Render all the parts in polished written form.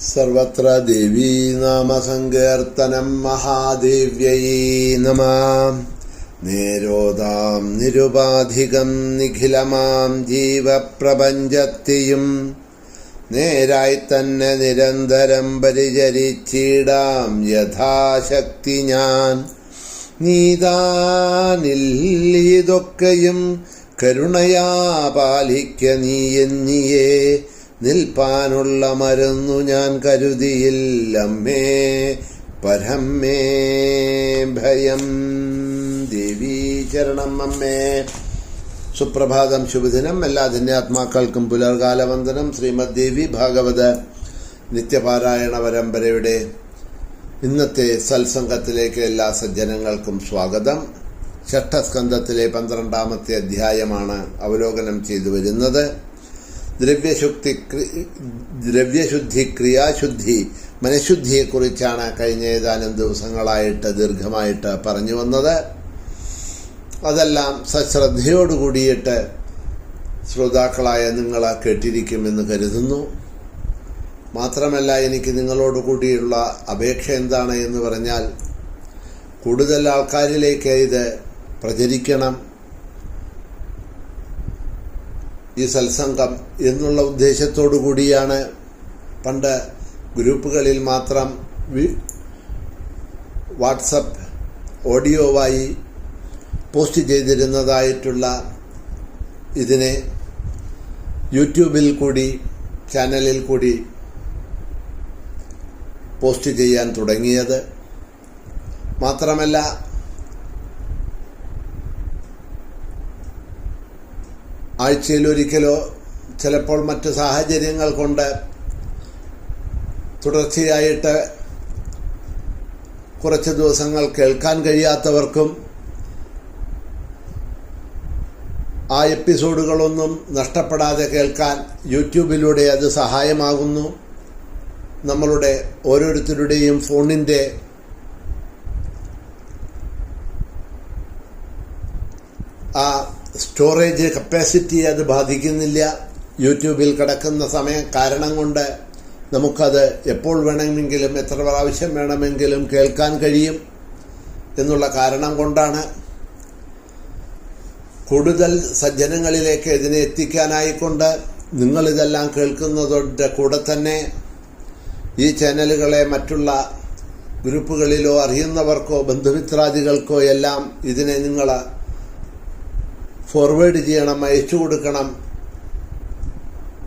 സർവത്ര ദേവീ നാമസങ്കീർത്തനം മഹാദേവ്യൈ നമഃ. നേരോദാം നിരുപാധികം നിഖിലമാം ജീവപ്രപഞ്ചത്തെയും നേരായി തന്നെ നിരന്തരം പരിചരിച്ചിടാം യഥാശക്തി ഞാൻ. നീതാനില്ലതൊക്കെയും കരുണയാ പാലിക്ക നീ എന്നിയേ. നിൽപ്പാനുള്ള മരുന്നു ഞാൻ കരുതിയില്ലമ്മേ പരമേ ഭയം. ദേവീ ചരണം അമ്മേ. സുപ്രഭാതം, ശുഭദിനം. എല്ലാ ധന്യാത്മാക്കൾക്കും പുലർകാല വന്ദനം. ശ്രീമദ് ദേവി ഭാഗവത നിത്യപാരായണ പരമ്പരയുടെ ഇന്നത്തെ സത്സംഗത്തിലേക്ക് എല്ലാ സജ്ജനങ്ങൾക്കും സ്വാഗതം. ഷഷ്ഠസ്കന്ധത്തിലെ 12ാമത്തെ അധ്യായമാണ് അവലോകനം ചെയ്തു വരുന്നത്. ദ്രവ്യശുദ്ധി, ക്രിയാശുദ്ധി, മനഃശുദ്ധിയെക്കുറിച്ചാണ് കഴിഞ്ഞ ഏതാനും ദിവസങ്ങളായിട്ട് ദീർഘമായിട്ട് പറഞ്ഞു വന്നത്. അതെല്ലാം സശ്രദ്ധയോടുകൂടിയിട്ട് ശ്രോതാക്കളായ നിങ്ങൾ കേട്ടിരിക്കുമെന്ന് കരുതുന്നു. മാത്രമല്ല, എനിക്ക് നിങ്ങളോട് കൂടിയുള്ള അപേക്ഷ എന്താണ് എന്ന് പറഞ്ഞാൽ, കൂടുതൽ ആൾക്കാരിലേക്ക് ഇത് പ്രചരിക്കണം, ഈ സത്സംഗം എന്നുള്ള ഉദ്ദേശത്തോടു കൂടിയാണ് പണ്ട് ഗ്രൂപ്പുകളിൽ മാത്രം വാട്സപ്പ് ഓഡിയോവായി പോസ്റ്റ് ചെയ്തിരുന്നതായിട്ടുള്ള ഇതിനെ യൂട്യൂബിൽ കൂടി ചാനലിൽ കൂടി പോസ്റ്റ് ചെയ്യാൻ തുടങ്ങിയത്. മാത്രമല്ല, ആഴ്ചയിലൊരിക്കലോ ചിലപ്പോൾ മറ്റു സാഹചര്യങ്ങൾ കൊണ്ട് തുടർച്ചയായിട്ട് കുറച്ച് ദിവസങ്ങൾ കേൾക്കാൻ കഴിയാത്തവർക്കും ആ എപ്പിസോഡുകളൊന്നും നഷ്ടപ്പെടാതെ കേൾക്കാൻ യൂട്യൂബിലൂടെ അത് സഹായമാകുന്നു. നമ്മളുടെ ഓരോരുത്തരുടെയും ഫോണിൻ്റെ ആ സ്റ്റോറേജ് കപ്പാസിറ്റി അത് ബാധിക്കുന്നില്ല. യൂട്യൂബിൽ കിടക്കുന്ന കാരണം കൊണ്ട് നമുക്കത് എപ്പോൾ വേണമെങ്കിലും എത്ര പ്രാവശ്യം വേണമെങ്കിലും കേൾക്കാൻ കഴിയും എന്നുള്ള കാരണം കൊണ്ടാണ്. കൂടുതൽ സജ്ജനങ്ങളിലേക്ക് ഇതിനെ എത്തിക്കാനായിക്കൊണ്ട് നിങ്ങളിതെല്ലാം കേൾക്കുന്നതോടെ കൂടെ തന്നെ ഈ ചാനലുകളെ മറ്റുള്ള ഗ്രൂപ്പുകളിലോ അറിയുന്നവർക്കോ ബന്ധുമിത്രാദികൾക്കോ എല്ലാം ഇതിനെ നിങ്ങൾ ഫോർവേഡ് ചെയ്യണം, അയച്ചു കൊടുക്കണം,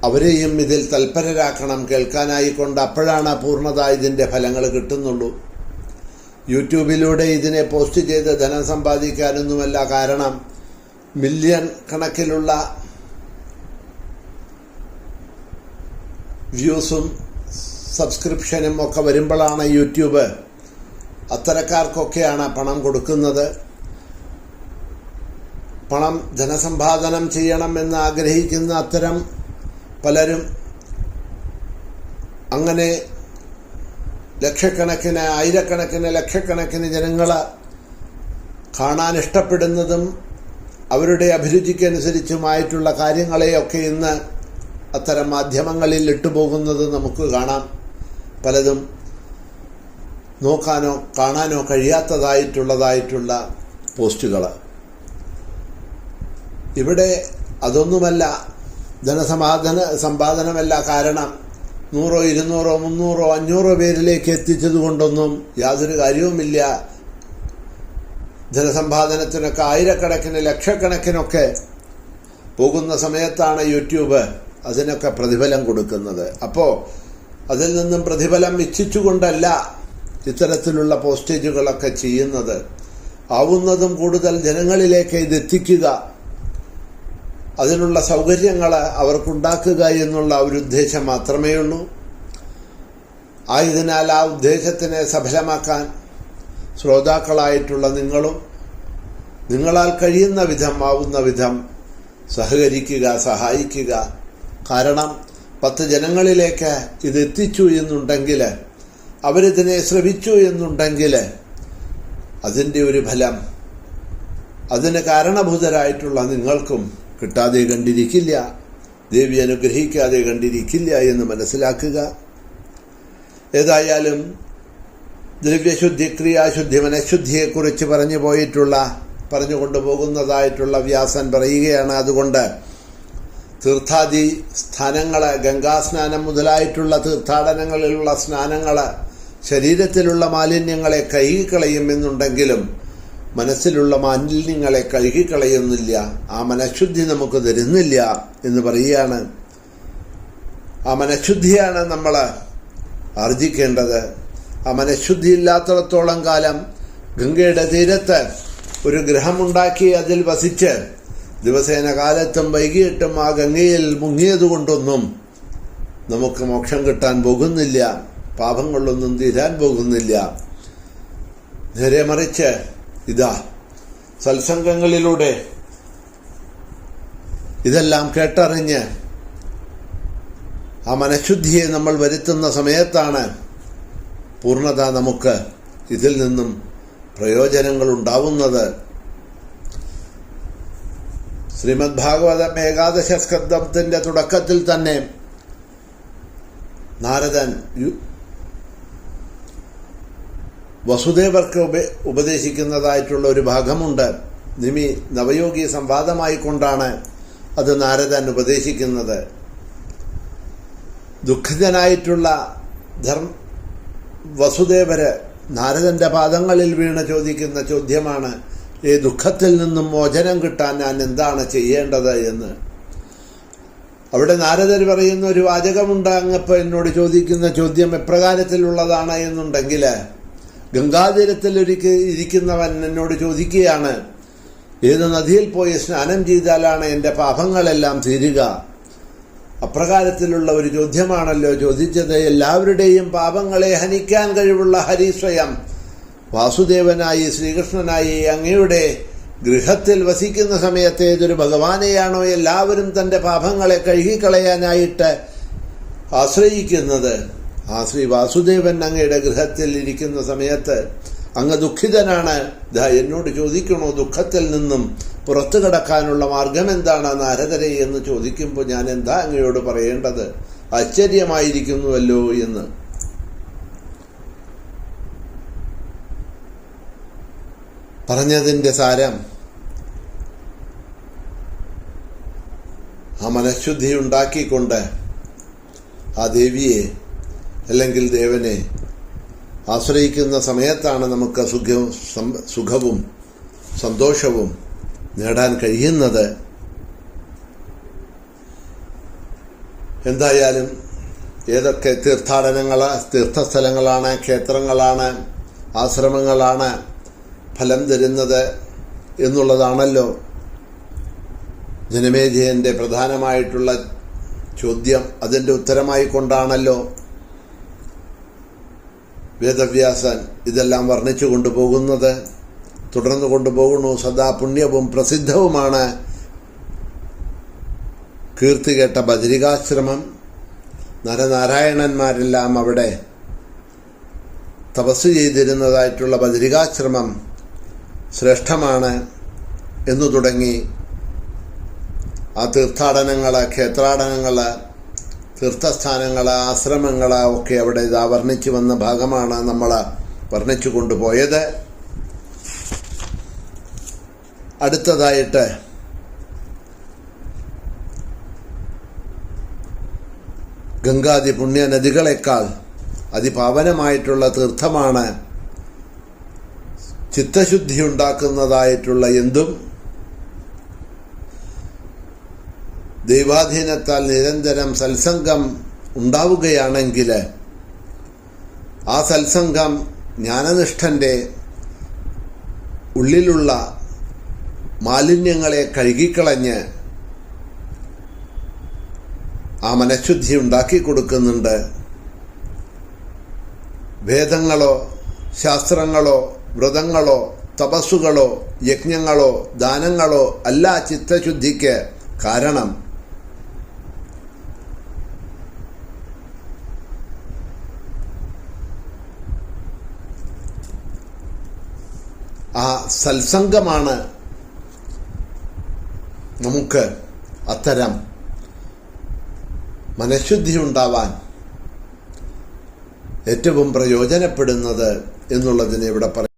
അവരെയും ഇതിൽ തൽപരരാക്കണം കേൾക്കാനായിക്കൊണ്ട്. അപ്പോഴാണ് പൂർണ്ണത ഇതിൻ്റെ ഫലങ്ങൾ കിട്ടുന്നുള്ളൂ. യൂട്യൂബിലൂടെ ഇതിനെ പോസ്റ്റ് ചെയ്ത് ധനം സമ്പാദിക്കാനൊന്നുമല്ല. കാരണം മില്യൺ കണക്കിലുള്ള വ്യൂസും സബ്സ്ക്രിപ്ഷനും ഒക്കെ വരുമ്പോഴാണ് യൂട്യൂബ് അത്തരക്കാർക്കൊക്കെയാണ് പണം കൊടുക്കുന്നത്. പണം ധനസമ്പാദനം ചെയ്യണമെന്ന് ആഗ്രഹിക്കുന്ന അത്തരം പലരും അങ്ങനെ ലക്ഷക്കണക്കിന്, ആയിരക്കണക്കിന്, ലക്ഷക്കണക്കിന് ജനങ്ങൾ കാണാൻ ഇഷ്ടപ്പെടുന്നതും അവരുടെ അഭിരുചിക്കനുസരിച്ചുമായിട്ടുള്ള കാര്യങ്ങളെയൊക്കെ ഇന്ന് അത്തരം മാധ്യമങ്ങളിൽ ഇട്ടുപോകുന്നത് നമുക്ക് കാണാം. പലതും നോക്കാനോ കാണാനോ കഴിയാത്തതായിട്ടുള്ള പോസ്റ്റുകൾ. ഇവിടെ അതൊന്നുമല്ല സമ്പാദനമല്ല. കാരണം 100, 200, 300, 500 പേരിലേക്ക് എത്തിച്ചത് കൊണ്ടൊന്നും യാതൊരു കാര്യവുമില്ല. ധനസമ്പാദനത്തിനൊക്കെ ആയിരക്കണക്കിന്, ലക്ഷക്കണക്കിനൊക്കെ പോകുന്ന സമയത്താണ് യൂട്യൂബ് അതിനൊക്കെ പ്രതിഫലം കൊടുക്കുന്നത്. അപ്പോൾ അതിൽ നിന്നും പ്രതിഫലം ഇച്ഛിച്ചുകൊണ്ടല്ല ഇത്തരത്തിലുള്ള പോസ്റ്റേജുകളൊക്കെ ചെയ്യുന്നത്. ആവുന്നതും കൂടുതൽ ജനങ്ങളിലേക്ക് ഇതെത്തിക്കുക, അതിനുള്ള സൗകര്യങ്ങൾ അവർക്കുണ്ടാക്കുക എന്നുള്ള ഒരു ഉദ്ദേശം മാത്രമേ ഉള്ളൂ. ആയതിനാൽ ആ ഉദ്ദേശത്തിനെ സഫലമാക്കാൻ ശ്രോതാക്കളായിട്ടുള്ള നിങ്ങളും നിങ്ങളാൽ കഴിയുന്ന വിധം, ആവുന്ന വിധം സഹകരിക്കുക, സഹായിക്കുക. കാരണം 10 ജനങ്ങളിലേക്ക് ഇത് എത്തിച്ചു എന്നുണ്ടെങ്കിൽ, അവരിതിനെ ശ്രവിച്ചു എന്നുണ്ടെങ്കിൽ അതിൻ്റെ ഒരു ഫലം അതിന് കാരണഭൂതരായിട്ടുള്ള നിങ്ങൾക്കും കിട്ടാതെ കണ്ടിരിക്കില്ല, ദേവി അനുഗ്രഹിക്കാതെ കണ്ടിരിക്കില്ല എന്ന് മനസ്സിലാക്കുക. ഏതായാലും ദ്രവ്യശുദ്ധി, ക്രിയാശുദ്ധി, മനഃശുദ്ധിയെക്കുറിച്ച് പറഞ്ഞുകൊണ്ടുപോകുന്നതായിട്ടുള്ള വ്യാസൻ പറയുകയാണ്. അതുകൊണ്ട് തീർത്ഥാദി സ്ഥാനങ്ങൾ, ഗംഗാസ്നാനം മുതലായിട്ടുള്ള തീർത്ഥാടനങ്ങളിലുള്ള സ്നാനങ്ങൾ ശരീരത്തിലുള്ള മാലിന്യങ്ങളെ കഴുകിക്കളയുമെന്നുണ്ടെങ്കിലും മനസ്സിലുള്ള മാലിന്യങ്ങളെ കഴുകിക്കളയുന്നില്ല, ആ മനഃശുദ്ധി നമുക്ക് തരുന്നില്ല എന്ന് പറയുകയാണ്. ആ മനഃശുദ്ധിയാണ് നമ്മൾ ആർജിക്കേണ്ടത്. ആ മനഃശുദ്ധി ഇല്ലാത്തിടത്തോളം കാലം ഗംഗയുടെ തീരത്ത് ഒരു ഗൃഹമുണ്ടാക്കി അതിൽ വസിച്ച് ദിവസേന കാലത്തും വൈകിട്ടും ആ ഗംഗയിൽ മുങ്ങിയതുകൊണ്ടൊന്നും നമുക്ക് മോക്ഷം കിട്ടാൻ പോകുന്നില്ല, പാപങ്ങളൊന്നും തീരാൻ പോകുന്നില്ല. നേരെ മറിച്ച് ഇതാ സത്സംഗങ്ങളിലൂടെ ഇതെല്ലാം കേട്ടറിഞ്ഞ് ആ മനഃശുദ്ധിയെ നമ്മൾ വരുത്തുന്ന സമയത്താണ് പൂർണ്ണത നമുക്ക് ഇതിൽ നിന്നും പ്രയോജനങ്ങൾ ഉണ്ടാവുന്നത്. ശ്രീമദ് ഭാഗവതം ഏകാദശ സ്കന്ധത്തിന്റെ തുടക്കത്തിൽ തന്നെ നാരദൻ വസുദേവർക്ക് ഉപദേശിക്കുന്നതായിട്ടുള്ള ഒരു ഭാഗമുണ്ട്. നവയോഗി സംവാദമായിക്കൊണ്ടാണ് അത് നാരദൻ ഉപദേശിക്കുന്നത്. ദുഃഖിതനായിട്ടുള്ള വസുദേവര് നാരദന്റെ പാദങ്ങളിൽ വീണ് ചോദിക്കുന്ന ചോദ്യമാണ്, ഈ ദുഃഖത്തിൽ നിന്നും മോചനം കിട്ടാൻ ഞാൻ എന്താണ് ചെയ്യേണ്ടത് എന്ന്. അവിടെ നാരദർ പറയുന്ന ഒരു വാചകമുണ്ട്, അങ്ങപ്പോൾ എന്നോട് ചോദിക്കുന്ന ചോദ്യം എപ്രകാരത്തിലുള്ളതാണ് എന്നുണ്ടെങ്കിൽ, ഗംഗാതീരത്തിൽ ഇരിക്കുന്നവൻ എന്നോട് ചോദിക്കുകയാണ്, ഏത് നദിയിൽ പോയി സ്നാനം ചെയ്താലാണ് എൻ്റെ പാപങ്ങളെല്ലാം തീരുക? അപ്രകാരത്തിലുള്ള ഒരു ചോദ്യമാണല്ലോ ചോദിച്ചത്. എല്ലാവരുടെയും പാപങ്ങളെ ഹനിക്കാൻ കഴിവുള്ള ഹരി സ്വയം വാസുദേവനായി, ശ്രീകൃഷ്ണനായി അങ്ങയുടെ ഗൃഹത്തിൽ വസിക്കുന്ന സമയത്ത് ഏതൊരു ഭഗവാനെയാണോ എല്ലാവരും തൻ്റെ പാപങ്ങളെ കഴുകിക്കളയാനായിട്ട് ആശ്രയിക്കുന്നത്, ആ ശ്രീ വാസുദേവൻ അങ്ങയുടെ ഗൃഹത്തിൽ ഇരിക്കുന്ന സമയത്ത് അങ്ങ് ദുഃഖിതനാണ്. എന്നോട് ചോദിക്കണോ ദുഃഖത്തിൽ നിന്നും പുറത്തു കടക്കാനുള്ള മാർഗം എന്താണ് നാരദരെ എന്ന് ചോദിക്കുമ്പോൾ ഞാൻ എന്താ അങ്ങയോട് പറയേണ്ടത്? ആശ്ചര്യമായിരിക്കുന്നുവല്ലോ എന്ന്. പറഞ്ഞതിൻ്റെ സാരം, ആ മനഃശുദ്ധി ഉണ്ടാക്കിക്കൊണ്ട് ആ ദേവിയെ അല്ലെങ്കിൽ ദേവനെ ആശ്രയിക്കുന്ന സമയത്താണ് നമുക്ക് സുഖവും സന്തോഷവും നേടാൻ കഴിയുന്നത്. എന്തായാലും ഏതൊക്കെ തീർത്ഥസ്ഥലങ്ങളാണ്, ക്ഷേത്രങ്ങളാണ്, ആശ്രമങ്ങളാണ് ഫലം തരുന്നത് എന്നുള്ളതാണല്ലോ ജനമേജയൻ്റെ പ്രധാനമായിട്ടുള്ള ചോദ്യം. അതിൻ്റെ ഉത്തരമായി കൊണ്ടാണല്ലോ വേദവ്യാസൻ ഇതെല്ലാം വർണ്ണിച്ചു കൊണ്ടുപോകുന്നത്, തുടർന്നു കൊണ്ടുപോകുന്നു. സദാ പുണ്യവും പ്രസിദ്ധവുമാണ് കീർത്തികേട്ട ബദരികാശ്രമം. നരനാരായണന്മാരെല്ലാം അവിടെ തപസ് ചെയ്തിരുന്നതായിട്ടുള്ള ബദരികാശ്രമം ശ്രേഷ്ഠമാണ് എന്നു തുടങ്ങി ആ തീർത്ഥാടനങ്ങൾ, ക്ഷേത്രാടനങ്ങൾ, തീർത്ഥസ്ഥാനങ്ങൾ, ആശ്രമങ്ങൾ ഒക്കെ അവിടെ ഇതാ വർണ്ണിച്ചു വന്ന ഭാഗമാണ് നമ്മൾ വർണ്ണിച്ചു കൊണ്ടുപോയത്. അടുത്തതായിട്ട് ഗംഗാദി പുണ്യ നദികളെക്കാൾ അതിപാവനമായിട്ടുള്ള തീർത്ഥമാണ് ചിത്തശുദ്ധി ഉണ്ടാക്കുന്നതായിട്ടുള്ള എന്തും ദൈവാധീനത്താൽ നിരന്തരം സത്സംഗം ഉണ്ടാവുകയാണെങ്കിൽ ആ സത്സംഗം ജ്ഞാനനിഷ്ഠൻ്റെ ഉള്ളിലുള്ള മാലിന്യങ്ങളെ കഴുകിക്കളഞ്ഞ് ആ മനഃശുദ്ധി ഉണ്ടാക്കി കൊടുക്കുന്നുണ്ട്. വേദങ്ങളോ ശാസ്ത്രങ്ങളോ വ്രതങ്ങളോ തപസ്സുകളോ യജ്ഞങ്ങളോ ദാനങ്ങളോ അല്ല ചിത്തശുദ്ധിക്ക് കാരണം. ആ സത്സംഗമാണ് നമുക്ക് അത്തരം മനഃശുദ്ധി ഉണ്ടാവാൻ ഏറ്റവും പ്രയോജനപ്പെടുന്നത് എന്നുള്ളതിനെ ഇവിടെ പറയും.